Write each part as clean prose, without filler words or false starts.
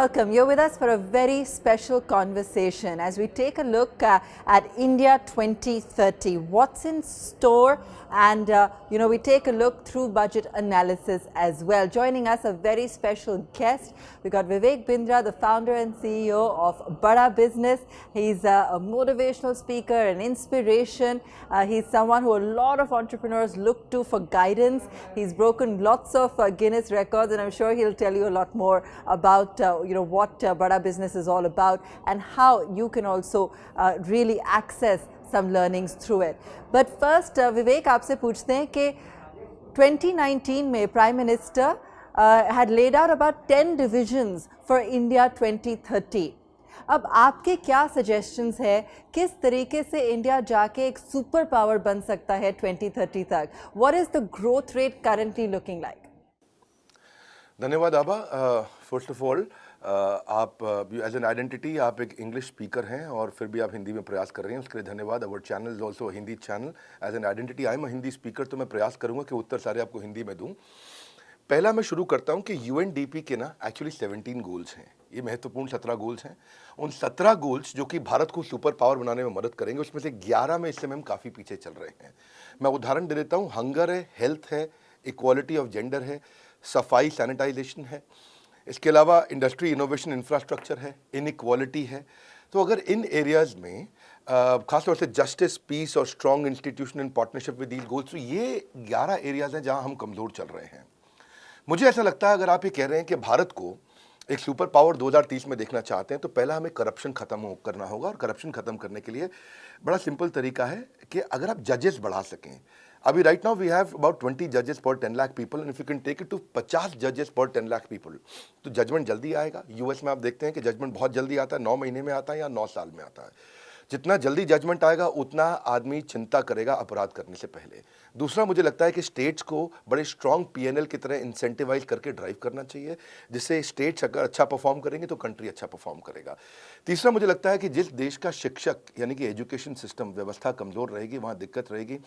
welcome. You're with us for a very special conversation as we take a look at India 2030. What's in store? And, we take a look through budget analysis as well. Joining us, a very special guest. We got Vivek Bindra, the founder and CEO of Bada Business. He's a motivational speaker, an inspiration. He's someone who a lot of entrepreneurs look to for guidance. He's broken lots of Guinness records, and I'm sure he'll tell you a lot more about what Bada Business is all about and how you can also really access some learnings through it. But first, Vivek, आपसे पूछते हैं कि 2019 में Prime Minister had laid out about 10 divisions for India 2030. अब आपके क्या suggestions है किस तरीके से इंडिया जाके एक सुपर पावर बन सकता है 2030 तक? What is the growth rate currently looking like? धन्यवाद आबा। फर्स्ट ऑफ ऑल आप एज एन आइडेंटिटी आप एक इंग्लिश स्पीकर हैं और फिर भी आप हिंदी में प्रयास कर रहे हैं, उसके लिए धन्यवाद। Our channel is also Hindi channel. As an identity I am Hindi speaker, तो मैं प्रयास करूंगा कि उत्तर सारे आपको हिंदी में दूं। पहला मैं शुरू करता हूं कि यूएनडीपी के ना एक्चुअली 17 गोल्स हैं। ये महत्वपूर्ण 17 गोल्स हैं। उन 17 गोल्स जो कि भारत को सुपर पावर बनाने में मदद करेंगे, उसमें से 11 में इस समय हम काफ़ी पीछे चल रहे हैं। मैं उदाहरण दे देता हूँ। हंगर है, हेल्थ है, इक्वालिटी ऑफ जेंडर है, सफाई सैनिटाइजेशन है, इसके अलावा इंडस्ट्री इनोवेशन इंफ्रास्ट्रक्चर है, इनइक्वालिटी है। तो अगर इन एरियाज़ में खासतौर से जस्टिस, पीस और strong institution in partnership with these goals, तो ये 11 एरियाज़ हैं जहां हम कमज़ोर चल रहे हैं। मुझे ऐसा लगता है अगर आप ये कह रहे हैं कि भारत को एक सुपर पावर 2030 में देखना चाहते हैं, तो पहला हमें करप्शन खत्म करना होगा। और करप्शन खत्म करने के लिए बड़ा सिंपल तरीका है कि अगर आप जजेस बढ़ा सकें। अभी right now we have about 20 जजेस पर 10 lakh people, and if you can take it to 50 जजेस पर 10 लाख पीपल, तो जजमेंट जल्दी आएगा। यूएस में आप देखते हैं कि जजमेंट बहुत जल्दी आता है, 9 महीने में आता है या 9 साल में आता है। जितना जल्दी जजमेंट आएगा उतना आदमी चिंता करेगा अपराध करने से पहले। दूसरा, मुझे लगता है कि स्टेट्स को बड़े स्ट्रॉन्ग पीएनएल की तरह इंसेंटिवाइज करके ड्राइव करना चाहिए, जिससे स्टेट्स अगर अच्छा परफॉर्म करेंगे तो कंट्री अच्छा परफॉर्म करेगा। तीसरा, मुझे लगता है कि जिस देश का शिक्षक यानी कि एजुकेशन सिस्टम व्यवस्था कमज़ोर रहेगी, वहाँ दिक्कत रहेगी।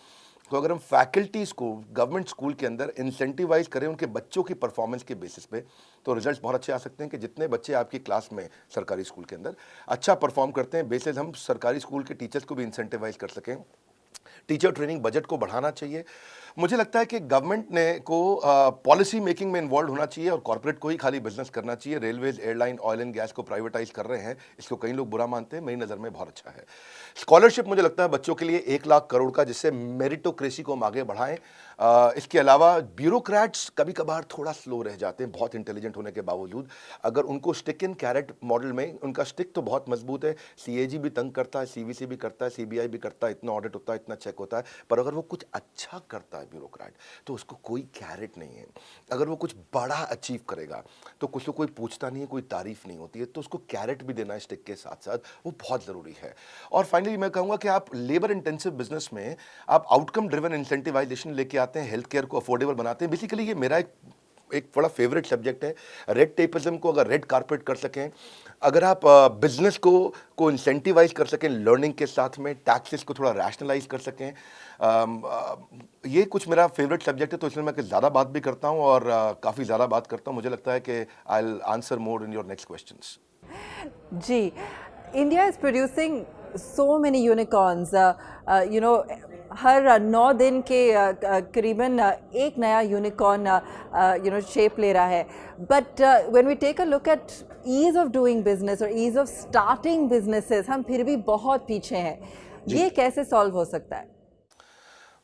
तो अगर हम फैकल्टीज़ को गवर्नमेंट स्कूल के अंदर इंसेंटिवाइज करें उनके बच्चों की परफॉर्मेंस के बेसिस पे, तो रिजल्ट्स बहुत अच्छे आ सकते हैं। कि जितने बच्चे आपकी क्लास में सरकारी स्कूल के अंदर अच्छा परफॉर्म करते हैं, बेसिस हम सरकारी स्कूल के टीचर्स को भी इंसेंटिवाइज कर सकें। टीचर ट्रेनिंग बजट को बढ़ाना चाहिए। मुझे लगता है कि गवर्नमेंट ने को पॉलिसी मेकिंग में इन्वॉल्व होना चाहिए और कॉर्पोरेट को ही खाली बिजनेस करना चाहिए। Railways, airline, oil and gas को प्राइवेटाइज कर रहे हैं, इसको कई लोग बुरा मानते हैं, मेरी नज़र में बहुत अच्छा है। स्कॉलरशिप मुझे लगता है बच्चों के लिए 1 लाख करोड़ का, जिससे मेरिटोक्रेसी को हम आगे बढ़ाएं। इसके अलावा ब्यूरोक्रेट्स कभी कभार थोड़ा स्लो रह जाते हैं, बहुत इंटेलिजेंट होने के बावजूद। अगर उनको स्टिक इन कैरेट मॉडल में, उनका स्टिक तो बहुत मजबूत है, सीएजी भी तंग करता है, सीवीसी भी करता है, सीबीआई भी करता है, इतना ऑडिट होता है, इतना चेक होता है, पर अगर वो कुछ अच्छा करता है ब्यूरोक्रेट, तो उसको कोई कैरेट नहीं है। अगर वो कुछ बड़ा अचीव करेगा तो कुछ तो कोई पूछता नहीं है, कोई तारीफ नहीं होती है, तो उसको कैरेट भी देना है स्टिक के साथ साथ, वो बहुत ज़रूरी है। और फाइनली मैं कहूँगा कि आप लेबर इंटेंसिव बिजनेस में आप आउटकम ड्रिवन इंसेंटिवाइजेशन लेके आते हैं, हेल्थ केयर को अफोर्डेबल बनाते हैं। बेसिकली ये मेरा एक बड़ा फेवरेट सब्जेक्ट है। रेड टेपिज्म को अगर रेड कारपेट कर सकें, अगर आप बिजनेस को इंसेंटिवाइज कर सकें लर्निंग के साथ में, टैक्सेस को थोड़ा रैशनलाइज कर सकें, ये कुछ मेरा फेवरेट सब्जेक्ट है। तो इसमें मैं ज़्यादा बात भी करता हूँ और काफ़ी ज़्यादा बात करता हूँ। मुझे लगता है कि I will answer more in your next questions. जी, India is producing so many unicorns. हर 9 दिन के करीबन एक नया यूनिकॉर्न शेप ले रहा है। But when we take a look at ease of doing business और ईज ऑफ स्टार्टिंग बिजनेसेस, हम फिर भी बहुत पीछे हैं। ये कैसे सॉल्व हो सकता है?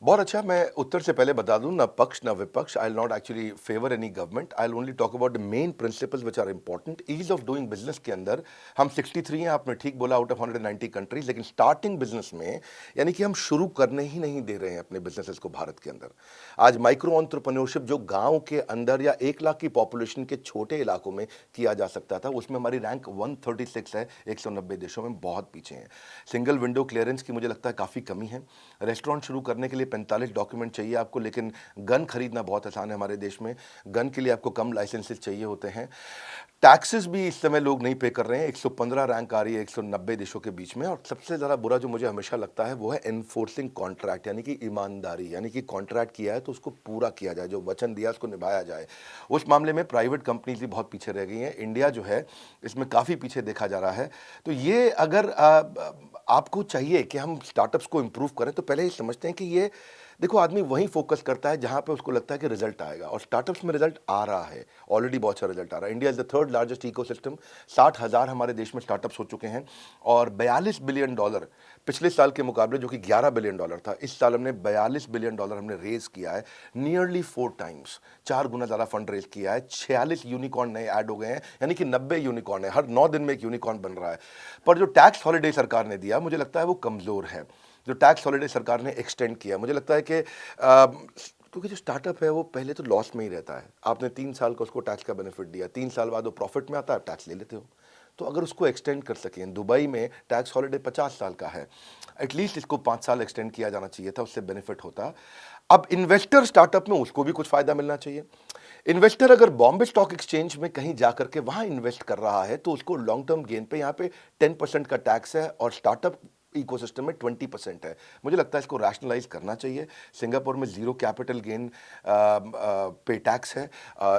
बहुत अच्छा। मैं उत्तर से पहले बता दूं, ना पक्ष ना विपक्ष। I will not actually favour any government. I will only talk about the main principles which are important. Ease of doing business के अंदर हम 63 हैं, आपने ठीक बोला, आउट ऑफ 190 कंट्रीज। लेकिन स्टार्टिंग बिजनेस में यानी कि हम शुरू करने ही नहीं दे रहे हैं अपने बिजनेसेस को भारत के अंदर। आज माइक्रो एंटरप्रेन्योरशिप जो गाँव के अंदर या 1 लाख की पॉपुलेशन के छोटे इलाकों में किया जा सकता था, उसमें हमारी रैंक 136 है। 190 देशों में बहुत पीछे हैं। सिंगल विंडो क्लियरेंस की मुझे लगता है काफ़ी कमी है। रेस्टोरेंट शुरू करने के लिए 45 डॉक्यूमेंट चाहिए आपको, लेकिन गन खरीदना बहुत आसान है हमारे देश में। गन के लिए आपको कम लाइसेंसेस चाहिए होते हैं। टैक्सेस भी इस समय लोग नहीं पे कर रहे हैं। 115 रैंक आ रही है 190 देशों के बीच में। और सबसे ज़्यादा बुरा जो मुझे हमेशा लगता है वो है एनफोर्सिंग कॉन्ट्रैक्ट, यानी कि ईमानदारी, यानी कि कॉन्ट्रैक्ट किया है तो उसको पूरा किया जाए, जो वचन दिया उसको निभाया जाए। उस मामले में प्राइवेट कंपनीज भी बहुत पीछे रह गई हैं। इंडिया जो है इसमें काफ़ी पीछे देखा जा रहा है। तो ये अगर आपको चाहिए कि हम स्टार्टअप्स को इम्प्रूव करें, तो पहले ये समझते हैं कि ये देखो, आदमी वहीं फोकस करता है जहां पे उसको लगता है कि रिजल्ट आएगा, और स्टार्टअप्स में रिजल्ट आ रहा है। ऑलरेडी बहुत अच्छा रिजल्ट आ रहा है। India is the third largest ecosystem. 60,000 हमारे देश में स्टार्टअप्स हो चुके हैं, और $42 बिलियन पिछले साल के मुकाबले, जो कि $11 बिलियन था, इस साल हमने $42 बिलियन हमने रेज किया है। नियरली 4 टाइम्स, 4 गुना ज़्यादा फंड रेज किया है। 46 यूनिकॉर्न नए ऐड हो गए हैं, यानी कि 90 यूनिकॉर्न है। हर 9 दिन में एक यूनिकॉर्न बन रहा है। पर जो टैक्स हॉलिडे सरकार ने दिया, मुझे लगता है वो कमज़ोर है। जो टैक्स हॉलिडे सरकार ने एक्सटेंड किया, मुझे लगता है कि क्योंकि जो स्टार्टअप है वो पहले तो लॉस में ही रहता है। आपने 3 साल का उसको टैक्स का बेनिफिट दिया, 3 साल बाद वो प्रॉफिट में आता है, टैक्स ले लेते हो। तो अगर उसको एक्सटेंड कर सकें, दुबई में टैक्स हॉलिडे 50 साल का है, एटलीस्ट इसको 5 साल एक्सटेंड किया जाना चाहिए था, उससे बेनिफिट होता। अब इन्वेस्टर स्टार्टअप में, उसको भी कुछ फायदा मिलना चाहिए। इन्वेस्टर अगर बॉम्बे स्टॉक एक्सचेंज में कहीं जाकर के वहां इन्वेस्ट कर रहा है, तो उसको लॉन्ग टर्म गेन पे यहाँ पे 10% का टैक्स है, और स्टार्टअप इकोसिस्टम में 20% है। मुझे लगता है इसको रैशनलाइज करना चाहिए। सिंगापुर में 0 कैपिटल गेन पे टैक्स है,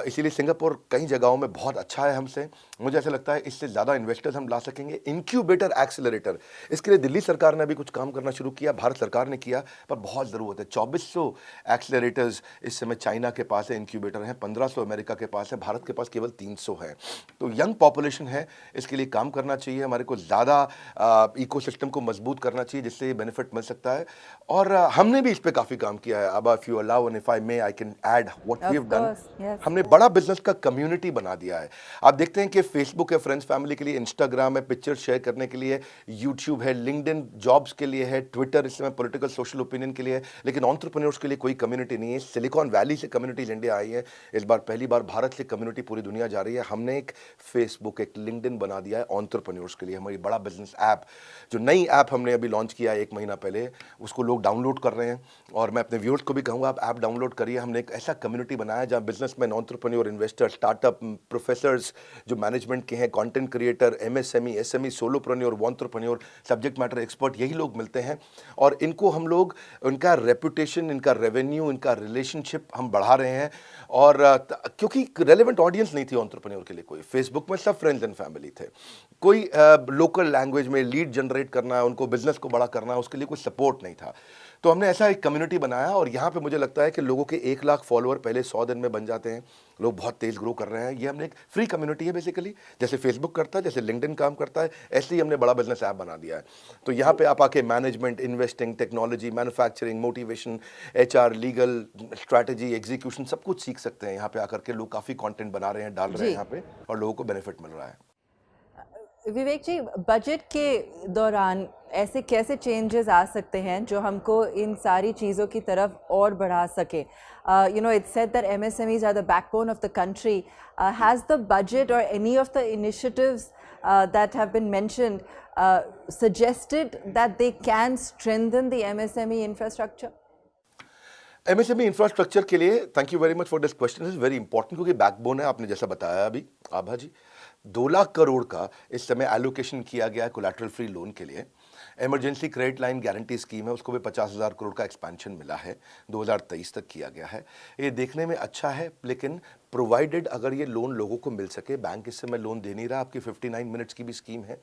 इसीलिए सिंगापुर कई जगहों में बहुत अच्छा है हमसे। मुझे ऐसा लगता है इससे ज़्यादा इन्वेस्टर्स हम ला सकेंगे। इंक्यूबेटर एक्सेलरेटर, इसके लिए दिल्ली सरकार ने अभी कुछ काम करना शुरू किया, भारत सरकार ने किया, पर बहुत ज़रूरत है। 2400 एक्सेलरेटर्स इस समय चाइना के पास है, इंक्यूबेटर हैं, 1500 अमेरिका के पास है, भारत के पास केवल 300 है। तो यंग पॉपुलेशन है, इसके लिए काम करना चाहिए। हमारे को ज़्यादा इकोसिस्टम को मजबूत करना चाहिए, जिससे ये बेनिफिट मिल सकता है। और हमने भी इस पे काफी काम किया है। अब if you allow and if I may, I can add what we have done. हमने बड़ा बिजनेस का कम्युनिटी बना दिया है। आप देखते हैं कि फेसबुक है फ्रेंड्स फैमिली के लिए, इंस्टाग्राम है पिक्चर शेयर करने के लिए, यूट्यूब है, लिंक्डइन जॉब्स के लिए है, ट्विटर इस समय पॉलिटिकल सोशल ओपिनियन के लिए है, लेकिन एंटरप्रेन्योर्स के लिए कोई कम्युनिटी नहीं है। सिलिकॉन वैली से कम्युनिटीज इंडिया आई है, इस बार पहली बार भारत से कम्युनिटी पूरी दुनिया जा रही है। हमने एक फेसबुक, एक लिंक्डइन बना दिया है एंटरप्रेन्योर्स के लिए। हमारी बड़ा बिजनेस ऐप, जो नई ऐप हमने अभी लॉन्च किया है 1 महीना पहले, उसको लोग डाउनलोड कर रहे हैं। और मैं अपने व्यूअर्स को भी कहूँगा, आप ऐप डाउनलोड करिए। हमने एक ऐसा कम्युनिटी बनाया जहाँ businessman, entrepreneur, investor, startup, professors जो मैनेजमेंट के हैं, content creator, MSME, SME, solopreneur, entrepreneur, subject matter expert, यही लोग मिलते हैं। और इनको हम लोग, उनका रेपुटेशन, इनका रेवेन्यू, इनका रिलेशनशिप हम बढ़ा रहे हैं। और क्योंकि रेलेवेंट ऑडियंस नहीं थी एंटरप्रेन्योर के लिए कोई, फेसबुक में सब फ्रेंड्स एंड फैमिली थे। कोई लोकल लैंग्वेज में लीड जनरेट करना है, उनको बिजनेस को बड़ा करना है, उसके लिए कोई सपोर्ट नहीं था। तो हमने ऐसा एक कम्युनिटी बनाया, और यहाँ पे मुझे लगता है कि लोगों के 1 लाख फॉलोअर पहले 100 दिन में बन जाते हैं। लोग बहुत तेज ग्रो कर रहे हैं। ये हमने एक फ्री कम्युनिटी है बेसिकली, जैसे फेसबुक करता है, जैसे लिंक्डइन काम करता है, ऐसे ही हमने बड़ा बिजनेस ऐप बना दिया है। तो यहाँ पे आप आके management, investing, technology, manufacturing, motivation, HR, legal, strategy, execution, सब कुछ सीख सकते हैं। यहाँ पे आकर के लोग काफ़ी कंटेंट बना रहे हैं, डाल रहे हैं यहाँ पे, और लोगों को बेनिफिट मिल रहा है। विवेक जी, बजट के दौरान ऐसे कैसे चेंजेस आ सकते हैं जो हमको इन सारी चीज़ों की तरफ और बढ़ा सके? You know, it's said that MSMEs are the backbone of the country. Has the budget or any of the initiatives that have been mentioned suggested that they can strengthen the MSME infrastructure? MSME infrastructure के लिए thank you very much for this question, is very important, क्योंकि backbone है। आपने जैसा बताया अभी आभा जी, 2 लाख करोड़ का इस समय एलोकेशन किया गया है कोलैटरल फ्री लोन के लिए। Emergency credit line guarantee scheme है, उसको भी 50,000 करोड़ का एक्सपेंशन मिला है, 2023 तक किया गया है। ये देखने में अच्छा है, लेकिन प्रोवाइडेड अगर ये लोन लोगों को मिल सके। बैंक इस समय लोन दे नहीं रहा। आपकी 59 मिनट्स की भी स्कीम है।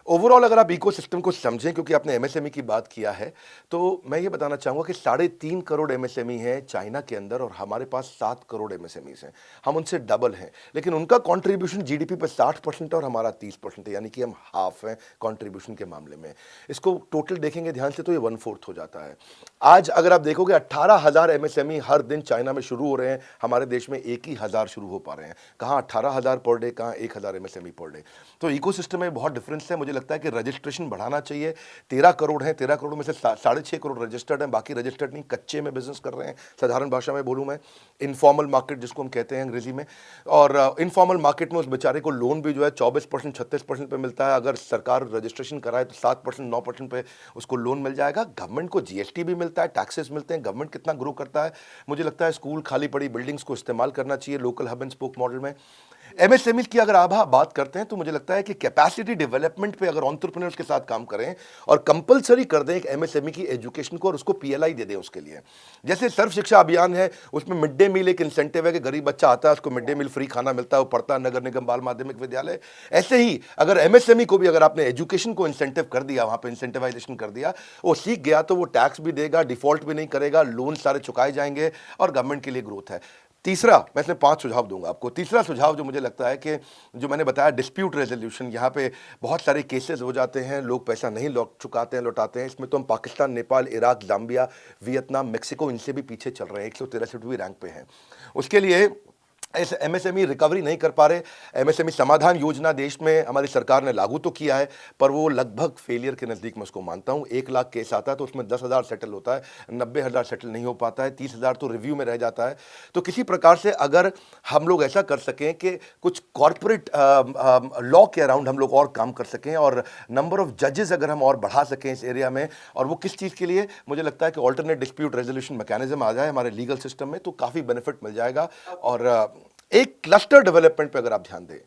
ओवरऑल अगर आप इकोसिस्टम को समझें, क्योंकि आपने एमएसएमई की बात किया है, तो मैं ये बताना चाहूँगा कि 3.5 करोड़ एमएसएमई है चाइना के अंदर, और हमारे पास 7 करोड़ एमएसएमईज हैं। हम उनसे डबल हैं, लेकिन उनका कंट्रीब्यूशन जीडीपी पर 60% है और हमारा 30% है, यानी कि हम हाफ हैं कंट्रीब्यूशन के मामले में। इसको टोटल देखेंगे ध्यान से तो ये 1/4 हो जाता है। आज अगर आप देखोगे 18,000 एमएसएमई हर दिन चाइना में शुरू हो रहे हैं, हमारे देश में 1 ही 1000 शुरू हो पा रहे हैं। कहाँ 18,000 पर डे, कहाँ 1,000 एमएसएमई पर डे। तो इकोसिस्टम में बहुत डिफरेंस है। मुझे लगता है कि रजिस्ट्रेशन बढ़ाना चाहिए। 13 करोड़ हैं, 13 करोड़ में से 6.5 करोड़ रजिस्टर्ड हैं, बाकी रजिस्टर्ड नहीं, कच्चे में बिजनेस कर रहे हैं। साधारण भाषा में बोलूँ मैं, इनफॉर्मल मार्केट जिसको हम कहते हैं अंग्रेजी में। और इनफॉर्मल मार्केट में उस बेचारे को लोन भी जो है 24% 36% पे मिलता है। अगर सरकार रजिस्ट्रेशन कराए तो 7% 9% पे उसको लोन मिल जाएगा। गवर्नमेंट को जीएसटी भी मिलता है, टैक्सेस मिलते हैं। गवर्नमेंट कितना ग्रो करता है, मुझे लगता है स्कूल, खाली पड़ी बिल्डिंग्स को इस्तेमाल करना चाहिए local hub and spoke model में। एमएसएमई की अगर आप बात करते हैं तो मुझे लगता है कि कैपेसिटी डेवलपमेंट पे अगर एंटरप्रेन्योर्स के साथ काम करें और कंपलसरी कर दें एक एमएसएमई की एजुकेशन को और उसको पीएलआई दे दें उसके लिए। जैसे सर्व शिक्षा अभियान है, उसमें मिड डे मील एक इंसेंटिव है कि गरीब बच्चा आता है उसको मिड डे मील फ्री खाना मिलता है, वो पढ़ता है नगर निगम बाल माध्यमिक विद्यालय। ऐसे ही अगर एमएसएमई को भी अगर आपने एजुकेशन को इंसेंटिव कर दिया, वहां पर इंसेंटिवाइजेशन कर दिया, वो सीख गया तो वो टैक्स भी देगा, डिफॉल्ट भी नहीं करेगा, लोन सारे चुकाए जाएंगे और गवर्नमेंट के लिए ग्रोथ है। तीसरा, मैं इसमें 5 सुझाव दूंगा आपको। तीसरा सुझाव जो मुझे लगता है कि जो मैंने बताया, डिस्प्यूट रेजोल्यूशन। यहाँ पे बहुत सारे केसेस हो जाते हैं, लोग पैसा नहीं चुकाते हैं, लौटाते हैं। इसमें तो हम Pakistan, Nepal, Iraq, Zambia, Vietnam, Mexico, इनसे भी पीछे चल रहे हैं, 163वीं रैंक पे हैं। उसके लिए ऐसे एमएसएमई रिकवरी नहीं कर पा रहे। एमएसएमई समाधान योजना देश में हमारी सरकार ने लागू तो किया है, पर वो लगभग फेलियर के नज़दीक मैं उसको मानता हूँ। 1 लाख केस आता है तो उसमें 10,000 सेटल होता है, 90,000 सेटल नहीं हो पाता है, 30,000 तो रिव्यू में रह जाता है। तो किसी प्रकार से अगर हम लोग ऐसा कर सकें कि कुछ कॉर्पोरेट लॉ के अराउंड हम लोग और काम कर सकें और नंबर ऑफ जजेस अगर हम और बढ़ा सकें इस एरिया में, और वो किस चीज़ के लिए, मुझे लगता है कि ऑल्टरनेट डिस्प्यूट रेजोल्यूशन मैकेनिज्म आ जाए हमारे लीगल सिस्टम में तो काफ़ी बेनिफिट मिल जाएगा। और एक क्लस्टर डेवलपमेंट पे अगर आप ध्यान दें,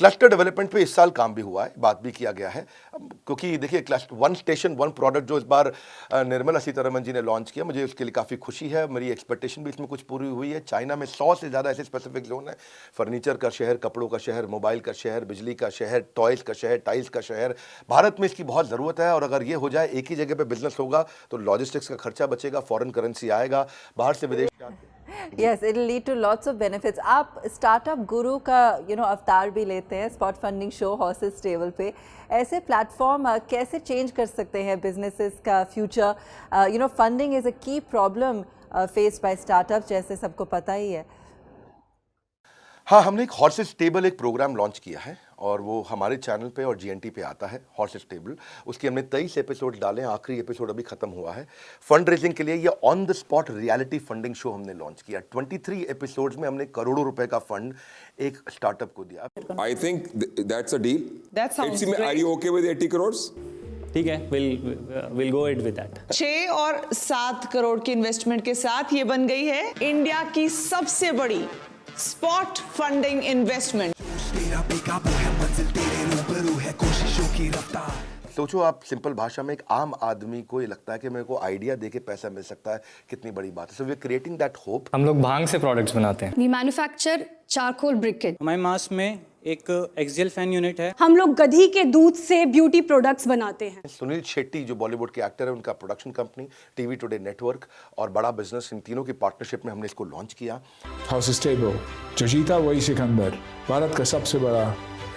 क्लस्टर डेवलपमेंट पे इस साल काम भी हुआ है, बात भी किया गया है। क्योंकि देखिए, cluster one station one product जो इस बार निर्मला सीतारमण जी ने लॉन्च किया, मुझे उसके लिए काफ़ी खुशी है। मेरी एक्सपेक्टेशन भी इसमें कुछ पूरी हुई है। चाइना में 100 से ज़्यादा ऐसे स्पेसिफिक जोन है, फर्नीचर का शहर, कपड़ों का शहर, मोबाइल का शहर, बिजली का शहर, टॉयज़ का शहर, टाइल्स का शहर। भारत में इसकी बहुत ज़रूरत है और अगर ये हो जाए, एक ही जगह पर बिजनेस होगा तो लॉजिस्टिक्स का खर्चा बचेगा, फॉरेन करेंसी आएगा, बाहर से विदेश Yes, it'll lead to lots of benefits. आप स्टार्टअप गुरु का अवतार भी लेते हैं spot funding show horses table पे। ऐसे प्लेटफॉर्म कैसे चेंज कर सकते हैं बिजनेसेस का फ्यूचर? फंडिंग इज अ की प्रॉब्लम फेस्ड बाय स्टार्टअप, जैसे सबको पता ही है। हाँ, हमने एक हॉर्सेस टेबल एक प्रोग्राम लॉन्च किया है और वो हमारे चैनल पे और जीएनटी पे आता है, हॉर्सेस टेबल। उसके हमने 23 एपिसोड डाले हैं, आखिरी एपिसोड अभी खत्म हुआ है। फंड रेजिंग के लिए ये on the spot reality funding show हमने लॉन्च किया। 23 एपिसोड्स में हमने करोड़ों रुपए का फंड एक स्टार्टअप को दिया। I think that's a deal. That sounds Are great. you okay with 80 crores? ठीक है, we'll go ahead with that. 6 और 7 करोड़ की इन्वेस्टमेंट के साथ ये बन गई है इंडिया की सबसे बड़ी स्पॉट फंडिंग इन्वेस्टमेंट। सोचो आप, सिंपल भाषा में एक आम आदमी को ये लगता है कि मेरे को आइडिया देके पैसा मिल सकता है, कितनी बड़ी बात है। So we are creating that hope. हम लोग भांग से प्रोडक्ट्स बनाते हैं। We manufacture charcoal briquette. हमारे मास में एक एक्सियल फैन यूनिट है। हम लोग गधी के दूध से ब्यूटी प्रोडक्ट्स बनाते हैं। सुनील शेट्टी जो बॉलीवुड के एक्टर है, उनका production company TV today network और बड़ा बिजनेस, इन तीनों की पार्टनरशिप में हमने इसको लॉन्च किया। हॉर्सेस टेबल, जो जीता वही सिकंदर, भारत का सबसे बड़ा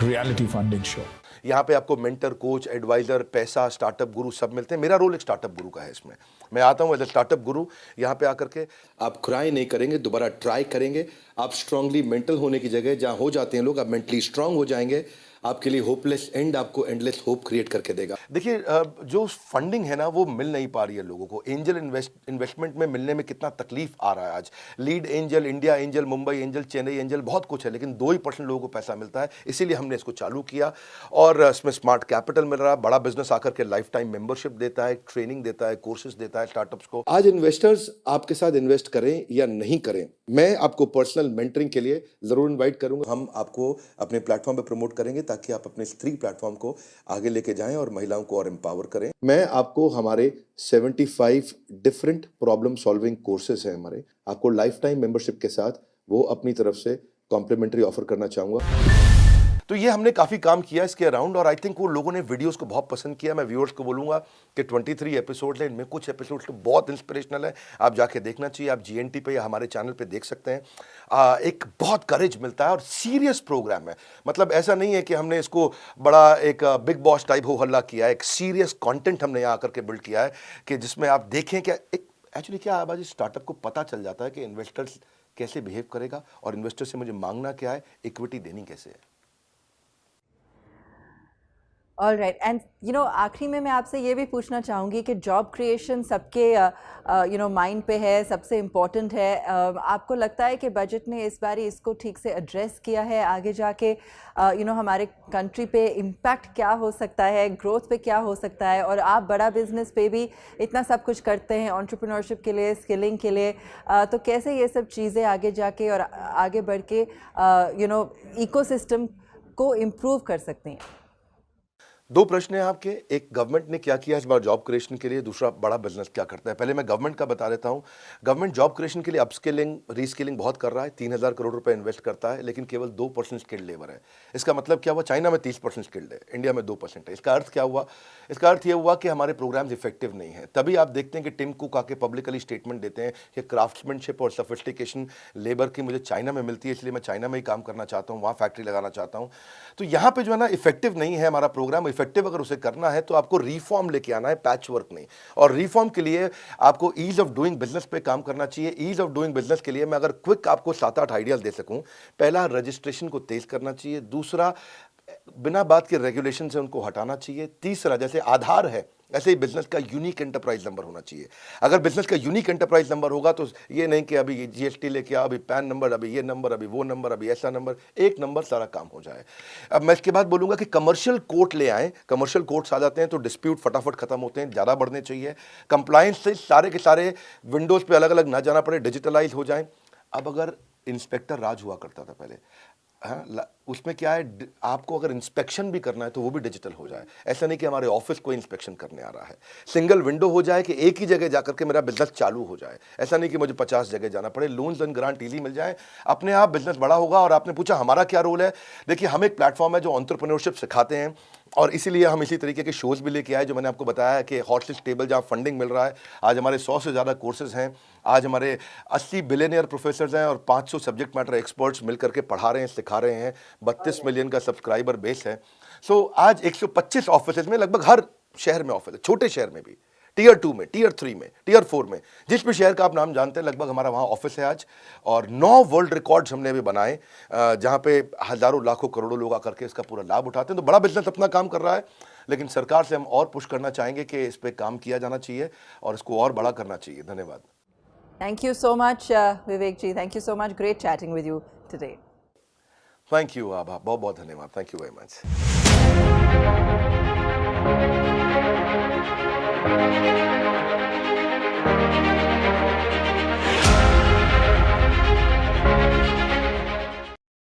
रियलिटी फंडिंग शो। यहाँ पे आपको मेंटर, कोच, एडवाइजर, पैसा, स्टार्टअप गुरु सब मिलते हैं। मेरा रोल एक स्टार्टअप गुरु का है इसमें। मैं आता हूँ एज ए स्टार्टअप गुरु, यहाँ पे आकर के आप क्राई नहीं करेंगे, दोबारा ट्राई करेंगे। आप स्ट्रांगली मेंटल होने की जगह जहाँ हो जाते हैं लोग, आप मेंटली स्ट्रांग हो जाएंगे। आपके लिए होपलेस एंड आपको एंडलेस होप क्रिएट करके देगा। देखिए, जो फंडिंग है ना, वो मिल नहीं पा रही है लोगों को। एंजल इन्वेस्टमेंट में मिलने में कितना तकलीफ आ रहा है आज। Lead angel, India angel, Mumbai angel, Chennai angel, बहुत कुछ है, लेकिन 2% लोगों को पैसा मिलता है। इसीलिए हमने इसको चालू किया और इसमें स्मार्ट कैपिटल मिल रहा है। बड़ा बिजनेस आकर के लाइफ टाइम मेंबरशिप देता है, ट्रेनिंग देता है, कोर्सेज देता है स्टार्टअप्स को। आज इन्वेस्टर्स आपके साथ इन्वेस्ट करें या नहीं करें, मैं आपको पर्सनल मेंटरिंग के लिए जरूर इन्वाइट करूंगा। हम आपको अपने प्लेटफॉर्म पे प्रमोट करेंगे ताकि आप अपने स्त्री प्लेटफॉर्म को आगे लेके जाएं और महिलाओं को और एम्पावर करें। मैं आपको हमारे 75 डिफरेंट प्रॉब्लम सॉल्विंग कोर्सेज हैं हमारे, आपको लाइफ टाइम मेंबरशिप के साथ वो अपनी तरफ से कॉम्प्लीमेंट्री ऑफर करना चाहूंगा। तो ये हमने काफ़ी काम किया इसके अराउंड और आई थिंक वो लोगों ने वीडियोस को बहुत पसंद किया। मैं व्यूअर्स को बोलूँगा कि 23 एपिसोड्स हैं, इनमें कुछ एपिसोड्स तो बहुत इंस्पिरेशनल है, आप जाके देखना चाहिए। आप जीएनटी पे या हमारे चैनल पे देख सकते हैं। एक बहुत करेज मिलता है और सीरियस प्रोग्राम है। मतलब ऐसा नहीं है कि हमने इसको बड़ा एक बिग बॉस टाइप हो हल्ला किया है। एक सीरियस कॉन्टेंट हमने यहाँ आकर के बिल्ड किया है कि जिसमें आप देखें कि एक एक्चुअली क्या है, स्टार्टअप को पता चल जाता है कि इन्वेस्टर्स कैसे बिहेव करेगा और इन्वेस्टर से मुझे मांगना क्या है, इक्विटी देनी कैसे है। ऑल राइट, एंड आखिरी में मैं आपसे ये भी पूछना चाहूँगी कि जॉब क्रिएशन सबके माइंड पे है, सबसे इम्पॉर्टेंट है। आपको लगता है कि बजट ने इस बार इसको ठीक से एड्रेस किया है? आगे जाके हमारे कंट्री पे इम्पैक्ट क्या हो सकता है, ग्रोथ पे क्या हो सकता है? और आप बड़ा बिजनेस पे भी इतना सब कुछ करते हैं, एंटरप्रेन्योरशिप के लिए, स्किलिंग के लिए, तो कैसे ये सब चीज़ें आगे जाके और आगे बढ़ के इकोसिस्टम को इम्प्रूव कर सकती हैं? दो प्रश्न हैं आपके। एक, गवर्नमेंट ने क्या किया इस बार जॉब क्रिएशन के लिए, दूसरा बड़ा बिजनेस क्या करता है। पहले मैं गवर्नमेंट का बता देता हूं। गवर्नमेंट जॉब क्रिएशन के लिए अपस्किलिंग, रीस्किलिंग बहुत कर रहा है। 3000 करोड़ रुपए इन्वेस्ट करता है, लेकिन केवल 2% स्किल्ड लेबर है। इसका मतलब क्या हुआ? चाइना में 30% स्किल्ड है, इंडिया में 2% है। इसका अर्थ क्या हुआ? इसका अर्थ यह हुआ कि हमारे प्रोग्राम्स इफेक्टिव नहीं है। तभी आप देखते हैं कि टिम कुक आके पब्लिकली स्टेटमेंट देते हैं कि क्राफ्ट्समैनशिप और सोफिस्टिकेशन लेबर की मुझे चाइना में मिलती है, इसलिए मैं चाइना में ही काम करना चाहता हूँ, वहाँ फैक्ट्री लगाना चाहता हूँ। तो यहाँ पे जो है ना, इफेक्टिव नहीं है हमारा प्रोग्राम। इफेक्टिव अगर उसे करना है तो आपको रिफॉर्म लेके आना है, पैच वर्क नहीं। और रिफॉर्म के लिए आपको ईज ऑफ डूइंग बिजनेस पे काम करना चाहिए। ईज ऑफ डूइंग बिजनेस के लिए मैं अगर क्विक आपको 7-8 आइडियाज दे सकूं, पहला, रजिस्ट्रेशन को तेज करना चाहिए। दूसरा, बिना बात के रेगुलेशन से उनको हटाना चाहिए। तीसरा, जैसे आधार है ऐसे ही बिजनेस का यूनिक एंटरप्राइज नंबर होना चाहिए। अगर बिजनेस का यूनिक एंटरप्राइज नंबर होगा तो ये नहीं कि अभी जीएसटी लेके आओ, अभी पैन नंबर, अभी ये नंबर, अभी वो नंबर, अभी ऐसा नंबर, एक नंबर सारा काम हो जाए। अब मैं इसके बाद बोलूंगा कि कमर्शियल कोर्ट ले आएं। कमर्शियल कोर्ट्स आ जाते हैं तो डिस्प्यूट फटाफट खत्म होते हैं, ज़्यादा बढ़ने चाहिए। कंप्लायंस से सारे के सारे विंडोज़ पे अलग अलग ना जाना पड़े, डिजिटलाइज हो जाए। अब अगर इंस्पेक्टर राज हुआ करता था पहले, हाँ, उसमें क्या है, आपको अगर इंस्पेक्शन भी करना है तो वो भी डिजिटल हो जाए। ऐसा नहीं कि हमारे ऑफिस को इंस्पेक्शन करने आ रहा है। सिंगल विंडो हो जाए कि एक ही जगह जाकर के मेरा बिजनेस चालू हो जाए। ऐसा नहीं कि मुझे 50 जगह जाना पड़े। लोन्स एंड ग्रांट इजी मिल जाए, अपने आप बिजनेस बड़ा होगा। और आपने पूछा हमारा क्या रोल है। देखिए, हम एक प्लेटफॉर्म है जो एंटरप्रेन्योरशिप सिखाते हैं, और इसीलिए हम इसी तरीके के शोज़ भी लेके आए, जो मैंने आपको बताया कि हॉर्सेस टेबल, जहाँ फंडिंग मिल रहा है। आज हमारे 100 से ज़्यादा कोर्सेज हैं। आज हमारे 80 बिलियनियर प्रोफेसर्स हैं और 500 सब्जेक्ट मैटर एक्सपर्ट्स मिलकर के पढ़ा रहे हैं, सिखा रहे हैं। 32 मिलियन का सब्सक्राइबर बेस है। सो आज 125 ऑफिस में, लगभग हर शहर में ऑफिस है, छोटे शहर में भी, टियर 2 में, टियर 3 में, टियर 4 में, जिस भी शहर का आप नाम जानते हैं, लगभग हमारा वहाँ ऑफिस है आज। और 9 वर्ल्ड रिकॉर्ड्स हमने अभी बनाए, जहाँ पे हज़ारों लाखों करोड़ों लोग आकर के इसका पूरा लाभ उठाते हैं। तो बड़ा बिजनेस अपना काम कर रहा है, लेकिन सरकार से हम और पुश करना चाहेंगे कि इस पर काम किया जाना चाहिए और इसको और बड़ा करना चाहिए। धन्यवाद। Thank you so much, Vivek ji. Thank you so much. Great chatting with you today. Thank you Abha, बहुत बहुत धन्यवाद। Thank you very much.